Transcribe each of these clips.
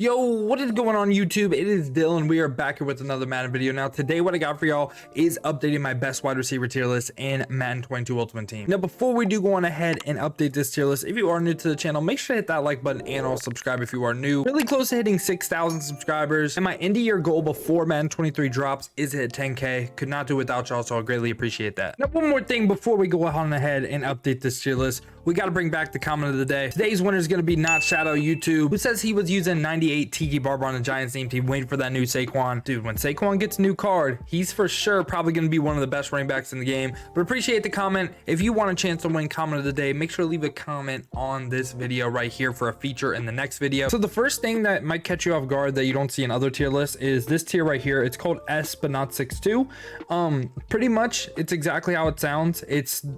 Yo, what is going on YouTube? It is Dylan. We are back here with another Madden video. Now today what I got for y'all is updating my best wide receiver tier list in Madden 22 Ultimate Team. Now before we do go on ahead and update this tier list, if you are new to the channel, make sure to hit that like button and also subscribe if you are new. Really close to hitting 6,000 subscribers, and my end of year goal before Madden 23 drops is to hit 10k. Could not do without y'all, so I greatly appreciate that. Now one more thing before we go on ahead and update this tier list, we got to bring back the comment of the day. Today's winner is going to be Not Shadow YouTube, who says he was using 98 Tiki Barber on the Giants team waiting for that new Saquon. Dude, when Saquon gets a new card, he's for sure probably going to be one of the best running backs in the game. But appreciate the comment. If you want a chance to win comment of the day, make sure to leave a comment on this video right here for a feature in the next video. So the first thing that might catch you off guard that you don't see in other tier lists is this tier right here. It's called S but not 6'2". Pretty much it's exactly how it sounds.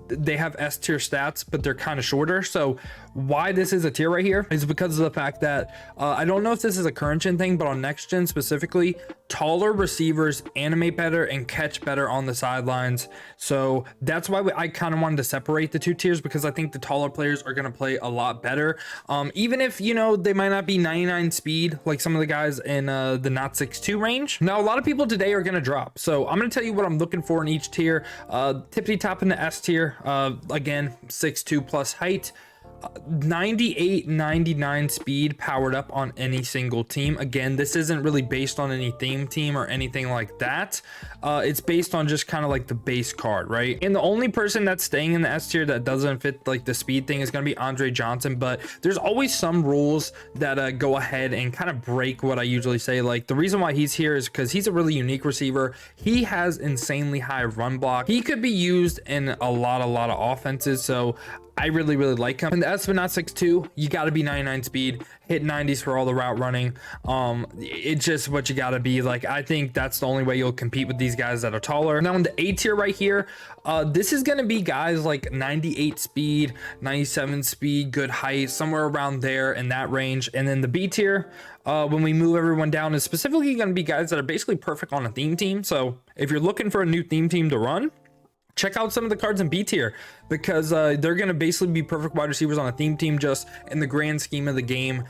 They have S tier stats, but they're kind of shorter. So why this is a tier right here is because of the fact that I don't know if this is a current gen thing, but on next gen specifically, taller receivers animate better and catch better on the sidelines. So that's why I kind of wanted to separate the two tiers, because I think the taller players are going to play a lot better, even if, you know, they might not be 99 speed like some of the guys in the not 6'2 range. Now a lot of people today are going to drop, so I'm going to tell you what I'm looking for in each tier. Tippity top in the S tier, again 6'2 plus height, 98 99 speed powered up on any single team. Again, this isn't really based on any theme team or anything like that. It's based on just kind of like the base card, right? And the only person that's staying in the S tier that doesn't fit like the speed thing is going to be Andre Johnson. But there's always some rules that go ahead and kind of break what I usually say. Like the reason why he's here is because he's a really unique receiver. He has insanely high run block. He could be used in a lot of offenses, so I really like him. And the S but not 6'2", you got to be 99 speed, hit 90s for all the route running. It's just what you got to be. Like, I think that's the only way you'll compete with these guys that are taller. Now in the A tier right here, this is going to be guys like 98 speed, 97 speed, good height, somewhere around there in that range. And then the B tier, when we move everyone down, is specifically going to be guys that are basically perfect on a theme team. So if you're looking for a new theme team to run, check out some of the cards in B tier, because they're going to basically be perfect wide receivers on a theme team. Just in the grand scheme of the game,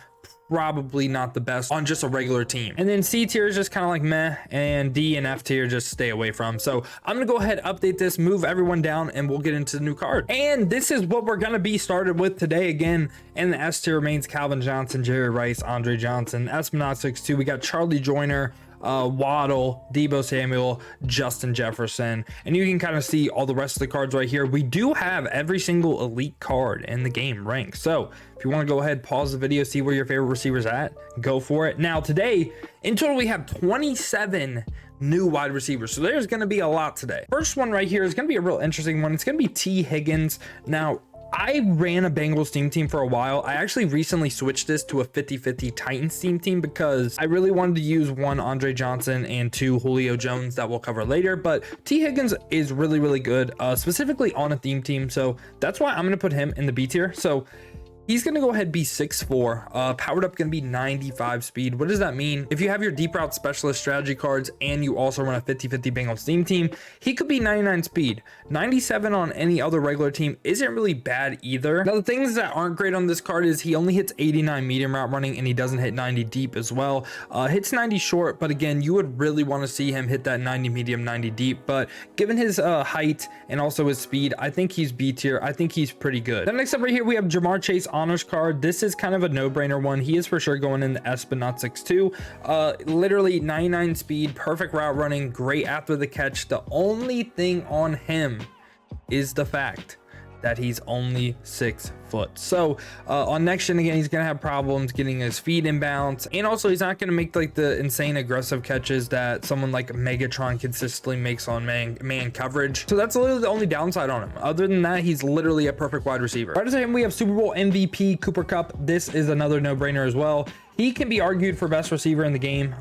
probably not the best on just a regular team. And then C tier is just kind of like meh, and D and F tier just stay away from. So I'm gonna go ahead, update this, move everyone down, and we'll get into the new card. And this is what we're gonna be started with today. Again, in the S tier remains Colin Johnson, Jerry Rice, Andre Johnson. S not 6'2", we got Charlie Joyner, Waddle, Deebo Samuel, Justin Jefferson, and you can kind of see all the rest of the cards right here. We do have every single elite card in the game ranked, so if you want to go ahead, pause the video, see where your favorite receiver's at, go for it. Now today in total we have 27 new wide receivers, so there's going to be a lot today. First one right here is going to be a real interesting one. It's going to be T Higgins. Now I ran a Bengals team for a while. I actually recently switched this to a 50-50 Titans team because I really wanted to use one Andre Johnson and two Julio Jones that we'll cover later. But T Higgins is really good, specifically on a theme team. So that's why I'm going to put him in the B tier. So he's going to go ahead, be 6'4", powered up, going to be 95 speed. What does that mean? If you have your deep route specialist strategy cards and you also run a 50-50 Bengals team, he could be 99 speed. 97 on any other regular team isn't really bad either. Now the things that aren't great on this card is he only hits 89 medium route running, and he doesn't hit 90 deep as well. Hits 90 short, but again, you would really want to see him hit that 90 medium, 90 deep. But given his height and also his speed, I think he's B tier. I think he's pretty good. Then next up right here, we have Jamar Chase honors card. This is kind of a no-brainer one. He is for sure going in the S but not 6'2". Literally 99 speed, perfect route running, great after the catch. The only thing on him is the fact that he's only 6 foot. So on next gen, again, he's gonna have problems getting his feet in bounds, and also he's not gonna make like the insane aggressive catches that someone like Megatron consistently makes on man coverage. So that's literally the only downside on him. Other than that, he's literally a perfect wide receiver. Right after him, we have Super Bowl MVP Cooper Kupp. This is another no-brainer as well. He can be argued for best receiver in the game.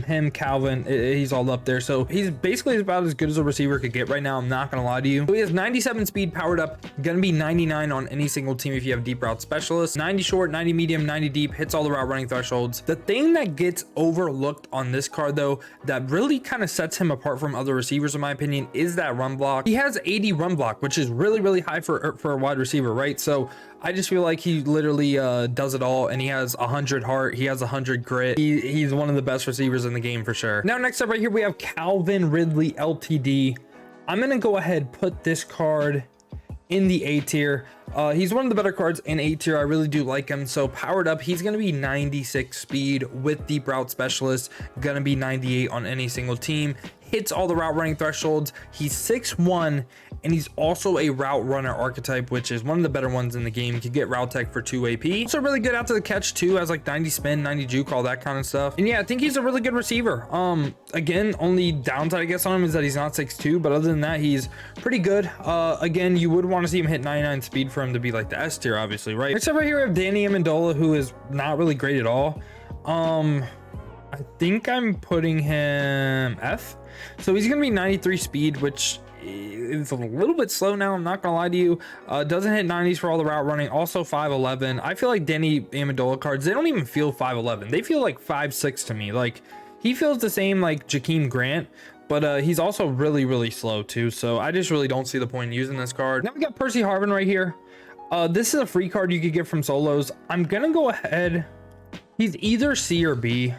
Him, Calvin, he's all up there. So he's basically about as good as a receiver could get right now. I'm not gonna lie to you. So he has 97 speed powered up, gonna be 99 on any single team if you have deep route specialists. 90 short, 90 medium, 90 deep, hits all the route running thresholds. The thing that gets overlooked on this card though, that really kind of sets him apart from other receivers in my opinion, is that run block. He has 80 run block, which is really high for a wide receiver, right? So I just feel like he literally does it all, and he has 100 heart, he has 100 grit. He's one of the best receivers in the game for sure. Now next up right here we have Ridley Ltd. I'm gonna go ahead put this card in the A tier. He's one of the better cards in A tier. I really do like him. So powered up, he's going to be 96 speed with deep route specialist, going to be 98 on any single team. Hits all the route running thresholds. He's 6'1", and he's also a route runner archetype, which is one of the better ones in the game. Could get route tech for 2 AP. Also really good after the catch too, has like 90 spin, 90 juke, all that kind of stuff. And yeah, I think he's a really good receiver. Again, only downside I guess on him is that he's not 6'2", but other than that, he's pretty good. Again, you would want to see him hit 99 speed for him to be like the S tier, obviously, right? Next up right here we have Danny Amendola, who is not really great at all. I think I'm putting him F. So he's gonna be 93 speed, which is a little bit slow now, I'm not gonna lie to you. Doesn't hit 90s for all the route running, also 5'11". I feel like Danny Amendola cards, they don't even feel 5'11". They feel like 5'6" to me. Like, he feels the same like Jakeem Grant, but he's also really slow too. So I just really don't see the point in using this card. Now we got Percy Harvin right here. This is a free card you could get from solos. I'm gonna go ahead. He's either C or B.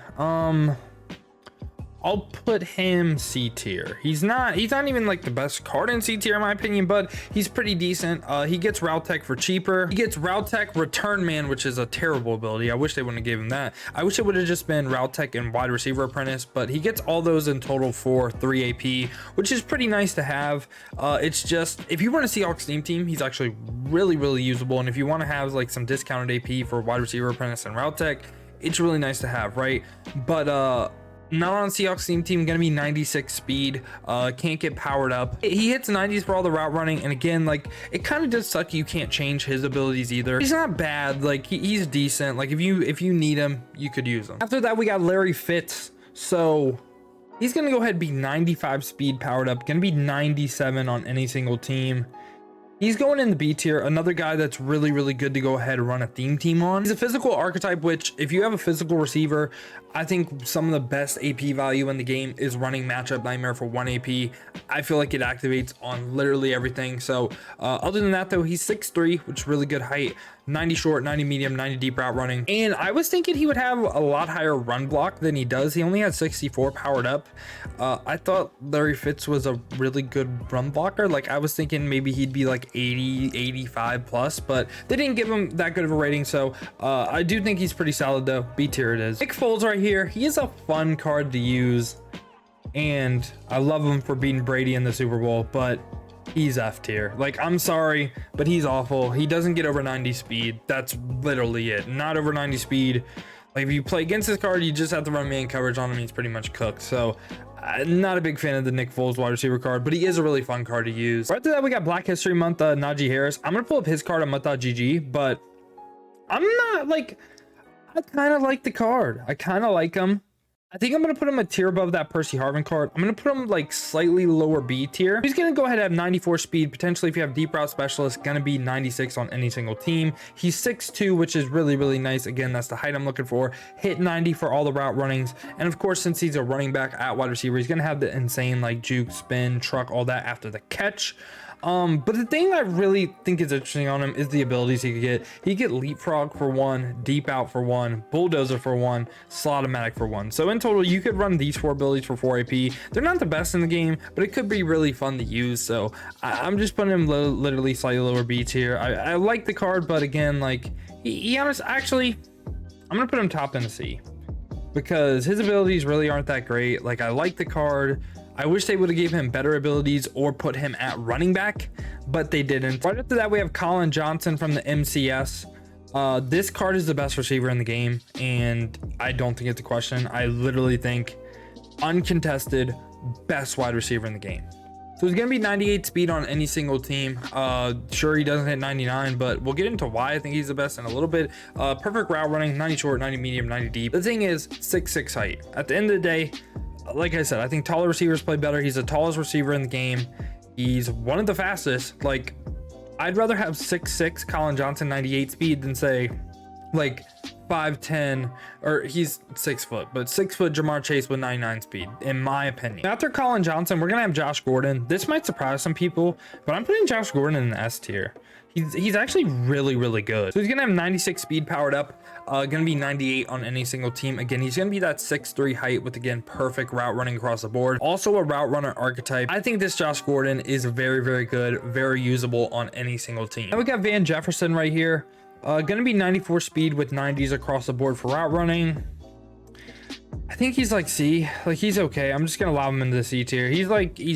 I'll put him C tier. He's not even like the best card in C tier in my opinion, but he's pretty decent. He gets route tech for cheaper. He gets route tech return man, which is a terrible ability. I wish they wouldn't have gave him that. I wish it would have just been route tech and wide receiver apprentice, but he gets all those in total for 3 AP, which is pretty nice to have. It's just, if you want to Seahawks team, he's actually really usable. And if you want to have like some discounted AP for wide receiver apprentice and route tech, it's really nice to have, right? But not on Seahawks team, gonna be 96 speed, can't get powered up. He hits 90s for all the route running, and again, like, it kind of does suck you can't change his abilities either. He's not bad, like he's decent. Like if you need him, you could use him. After that we got Larry Fitz. So he's gonna go ahead and be 95 speed powered up, gonna be 97 on any single team. He's going in the B tier, another guy that's really good to go ahead and run a theme team on. He's a physical archetype, which if you have a physical receiver, I think some of the best AP value in the game is running matchup nightmare for 1 AP. I feel like it activates on literally everything. So other than that though, he's 6'3", which is really good height, 90 short, 90 medium, 90 deep route running. And I was thinking he would have a lot higher run block than he does. He only has 64 powered up. I thought Larry Fitz was a really good run blocker. Like I was thinking maybe he'd be like 80, 85 plus, but they didn't give him that good of a rating. So I do think he's pretty solid though. B tier it is. Nick Foles right here. He is a fun card to use, and I love him for beating Brady in the Super Bowl, but he's F tier. Like, I'm sorry, but he's awful. He doesn't get over 90 speed. That's literally it. Not over 90 speed. Like, if you play against this card, you just have to run man coverage on him. He's pretty much cooked. So I'm not a big fan of the Nick Foles wide receiver card, but he is a really fun card to use. Right after that, we got Black History Month, Naji Harris. I'm gonna pull up his card on Mud.gg, but I'm not like, I kind of like the card. I kind of like him. I think I'm going to put him a tier above that Percy Harvin card. I'm going to put him like slightly lower B tier. He's going to go ahead and have 94 speed. Potentially, if you have deep route specialist, going to be 96 on any single team. He's 6'2", which is really nice. Again, that's the height I'm looking for. Hit 90 for all the route runnings. And of course, since he's a running back at wide receiver, he's going to have the insane like juke, spin, truck, all that after the catch. But the thing I really think is interesting on him is the abilities he could get. He could leapfrog for 1, deep out for 1, bulldozer for 1, slot-o-matic for 1. So in total, you could run these 4 abilities for 4 AP. They're not the best in the game, but it could be really fun to use. So I'm just putting him literally slightly lower B tier. I like the card, but again, like he actually, I'm gonna put him top in a C because his abilities really aren't that great. Like, I like the card. I wish they would have gave him better abilities or put him at running back, but they didn't. Right after that, we have Colin Johnson from the MCS. This card is the best receiver in the game, and I don't think it's a question. I literally think uncontested best wide receiver in the game. So he's going to be 98 speed on any single team. Sure, he doesn't hit 99, but we'll get into why I think he's the best in a little bit. Perfect route running, 90 short, 90 medium, 90 deep. The thing is 6'6" height. At the end of the day, like I said, I think taller receivers play better. He's the tallest receiver in the game. He's one of the fastest. Like, I'd rather have 6'6" Colin Johnson 98 speed than say like 5'10", or he's 6 foot, but 6 foot Jamar Chase with 99 speed, in my opinion. After Colin Johnson, we're gonna have Josh Gordon. This might surprise some people, but I'm putting Josh Gordon in the S tier. He's actually really good. So he's gonna have 96 speed powered up, gonna be 98 on any single team. Again, he's gonna be that 6'3" height with, again, perfect route running across the board. Also a route runner archetype. I think this Josh Gordon is very good, very usable on any single team. Now we got Van Jefferson right here. Gonna be 94 speed with 90s across the board for route running. I think he's like C, like he's okay. I'm just gonna allow him into the C tier. He's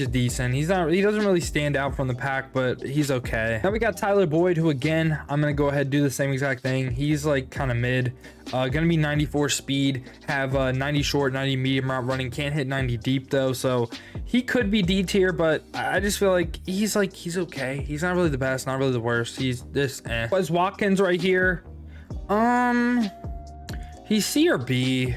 decent. He doesn't really stand out from the pack, but he's okay. Now we got Tyler Boyd, who, again, I'm gonna go ahead and do the same exact thing. He's like kind of mid. Gonna be 94 speed, have 90 short, 90 medium route running. Can't hit 90 deep though, so he could be D tier, but I just feel like he's okay. He's not really the best, not really the worst. He's this Wes Watkins right here. He's C or B.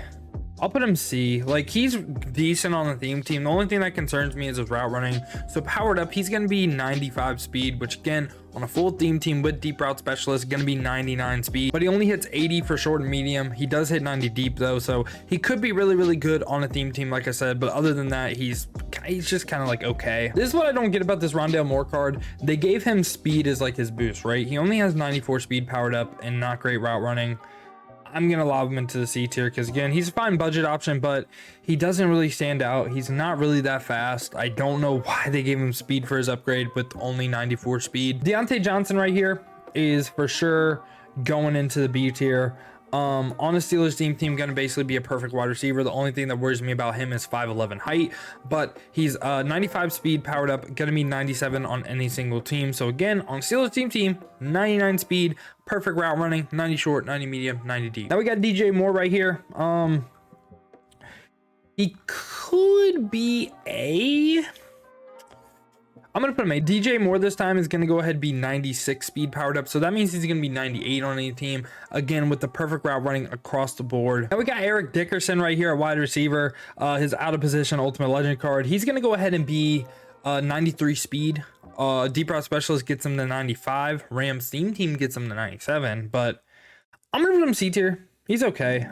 I'll put him C. Like, he's decent on the theme team. The only thing that concerns me is his route running. So powered up, he's going to be 95 speed, which, again, on a full theme team with deep route specialist, going to be 99 speed. But he only hits 80 for short and medium. He does hit 90 deep though, so he could be really good on a theme team, like I said. But other than that, he's just kind of like okay. This is what I don't get about this Rondale Moore card. They gave him speed as like his boost, right? He only has 94 speed powered up and not great route running. I'm gonna lob him into the C tier because, again, he's a fine budget option, but he doesn't really stand out. He's not really that fast. I don't know why they gave him speed for his upgrade with only 94 speed. Deion Johnson right here is for sure going into the B tier. On a Steelers team gonna basically be a perfect wide receiver. The only thing that worries me about him is 5'11" height, but he's 95 speed powered up, gonna be 97 on any single team. So again, on Steelers team 99 speed, perfect route running, 90 short, 90 medium, 90 deep. Now we got DJ Moore right here. He could be A. I'm gonna put him A. DJ Moore this time is gonna go ahead and be 96 speed powered up, so that means he's gonna be 98 on any team, again with the perfect route running across the board. Now we got Eric Dickerson right here, a wide receiver, his out of position ultimate legend card. He's gonna go ahead and be 93 speed. Deep route specialist gets him to 95. Rams theme team gets him to 97, but I'm gonna put him C tier. He's okay.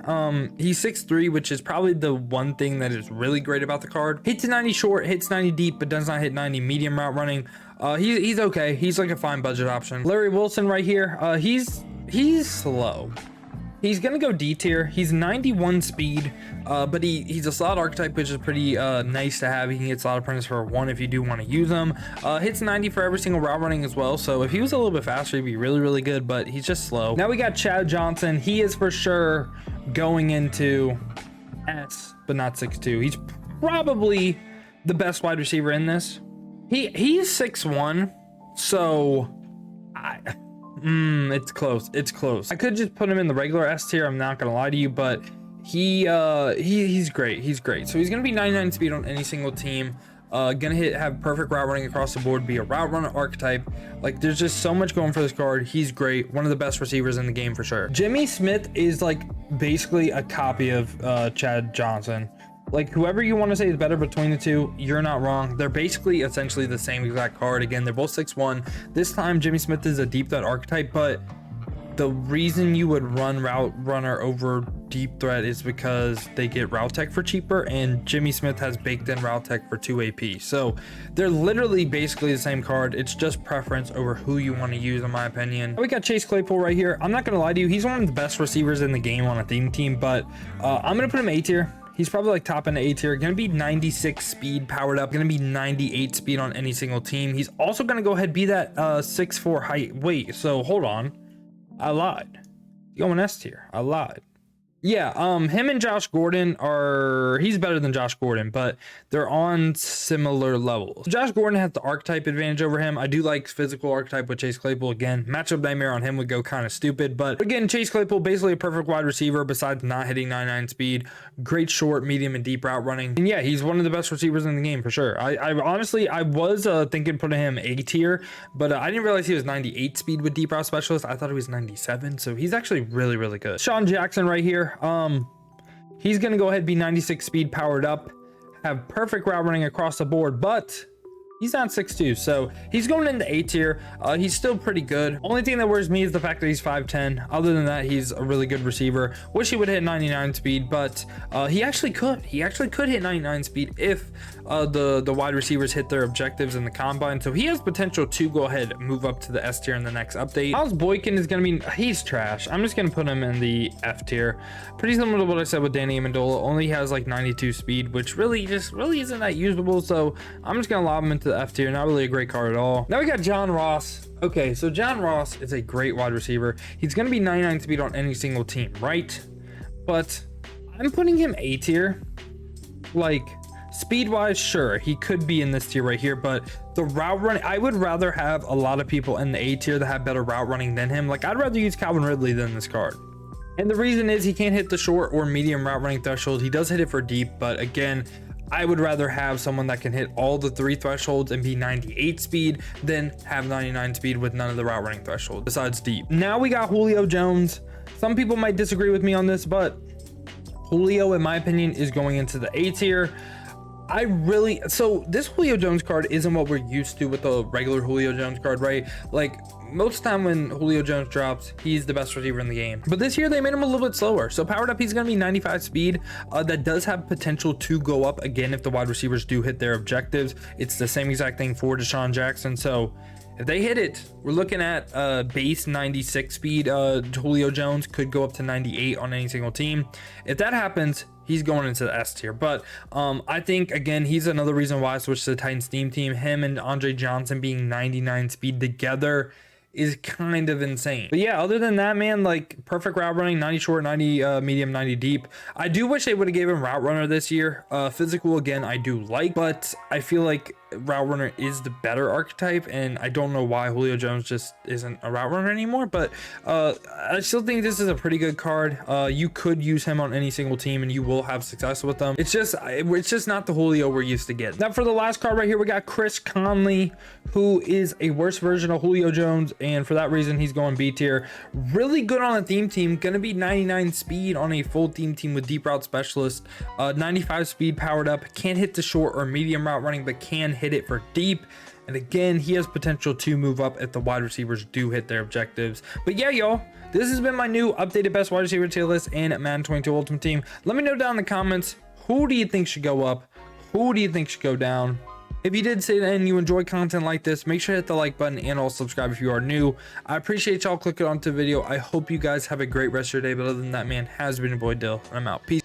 He's 6'3", which is probably the one thing that is really great about the card. Hits 90 short, hits 90 deep, but does not hit 90 medium route running. He's okay. He's like a fine budget option. Larry Wilson right here. He's slow. He's gonna go D tier. He's 91 speed, but he's a slot archetype, which is pretty nice to have. He can get slot apprentice for 1 if you do want to use him. Hits 90 for every single route running as well, so if he was a little bit faster, he'd be really good, but he's just slow. Now we got Chad Johnson. He is for sure going into S, but not 6'2". He's probably the best wide receiver in this. He's 6'1", so it's close. I could just put him in the regular S tier, I'm not gonna lie to you, but he's great. So he's gonna be 99 speed on any single team, gonna have perfect route running across the board, be a route runner archetype. Like, there's just so much going for this card. He's great, one of the best receivers in the game for sure. Jimmy Smith is like basically a copy of Chad Johnson. Like, whoever you want to say is better between the two, you're not wrong. They're basically essentially the same exact card. Again, they're both 6'1". This time Jimmy Smith is a deep threat archetype, but the reason you would run route runner over deep threat is because they get route tech for cheaper, and Jimmy Smith has baked in route tech for 2 AP. So they're literally basically the same card. It's just preference over who you want to use, in my opinion. We got Chase Claypool right here. I'm not gonna lie to you, he's one of the best receivers in the game on a theme team, but I'm gonna put him A tier. He's probably like top end of A tier. Gonna be 96 speed powered up. Gonna be 98 speed on any single team. He's also gonna go ahead and be that 6'4" height. Wait, so hold on. I lied. Going S tier. I lied. Yeah, him and Josh Gordon he's better than Josh Gordon, but they're on similar levels. Josh Gordon has the archetype advantage over him. I do like physical archetype with Chase Claypool. Again, matchup nightmare on him would go kind of stupid, but again, Chase Claypool, basically a perfect wide receiver besides not hitting 99 speed. Great short, medium, and deep route running. And yeah, he's one of the best receivers in the game for sure. I honestly, I was thinking putting him A tier, but I didn't realize he was 98 speed with deep route specialist. I thought he was 97, so he's actually really good. Sean Jackson right here. He's gonna go ahead and be 96 speed powered up, have perfect route running across the board, but He's not 6'2", so he's going into A tier. He's still pretty good. Only thing that worries me is the fact that he's 5'10". Other than that, he's a really good receiver. Wish he would hit 99 speed, but he actually could. He actually could hit 99 speed if the wide receivers hit their objectives in the combine. So he has potential to go ahead and move up to the S tier in the next update. Miles Boykin is going to be, he's trash. I'm just going to put him in the F tier. Pretty similar to what I said with Danny Amendola. Only has like 92 speed, which really isn't that usable. So I'm just going to lob him into the F tier. Not really a great card at all. Now we got John Ross. Okay, so John Ross is a great wide receiver. He's going to be 99 speed on any single team, right? But I'm putting him A tier. Like, speed wise, sure, he could be in this tier right here, but the route running, I would rather have a lot of people in the A tier that have better route running than him. Like, I'd rather use Calvin Ridley than this card. And the reason is he can't hit the short or medium route running threshold. He does hit it for deep, but again, I would rather have someone that can hit all the 3 thresholds and be 98 speed than have 99 speed with none of the route running thresholds besides deep. Now we got Julio Jones. Some people might disagree with me on this, but Julio, in my opinion, is going into the A tier. So this Julio Jones card isn't what we're used to with the regular Julio Jones card, right? Like, most of the time when Julio Jones drops, he's the best receiver in the game. But this year they made him a little bit slower. So powered up, he's going to be 95 speed. That does have potential to go up again if the wide receivers do hit their objectives. It's the same exact thing for Deshaun Jackson. So if they hit it, we're looking at base 96 speed. Julio Jones could go up to 98 on any single team. If that happens, he's going into the S tier. But I think, again, he's another reason why I switched to the Titans theme team. Him and Andre Johnson being 99 speed together is kind of insane. But yeah, other than that, man, like, perfect route running, 90 short, 90 medium, 90 deep. I do wish they would have gave him route runner this year. Physical, again, I do like, but I feel like route runner is the better archetype, and I don't know why Julio Jones just isn't a route runner anymore. But I still think this is a pretty good card. You could use him on any single team and you will have success with them. It's just not the Julio we're used to getting. Now for the last card right here, we got Conley, who is a worse version of Julio Jones, and for that reason he's going B tier. Really good on a theme team, gonna be 99 speed on a full theme team with deep route specialist, 95 speed powered up, can't hit the short or medium route running, but can hit it for deep. And again, he has potential to move up if the wide receivers do hit their objectives. But yeah, y'all, this has been my new updated best wide receiver tier list in Madden 22 Ultimate Team. Let me know down in the comments, who do you think should go up? Who do you think should go down? If you did say that and you enjoy content like this, make sure to hit the like button and also subscribe if you are new. I appreciate y'all clicking onto the video. I hope you guys have a great rest of your day. But other than that, man, has been your boy Dill, and I'm out. Peace.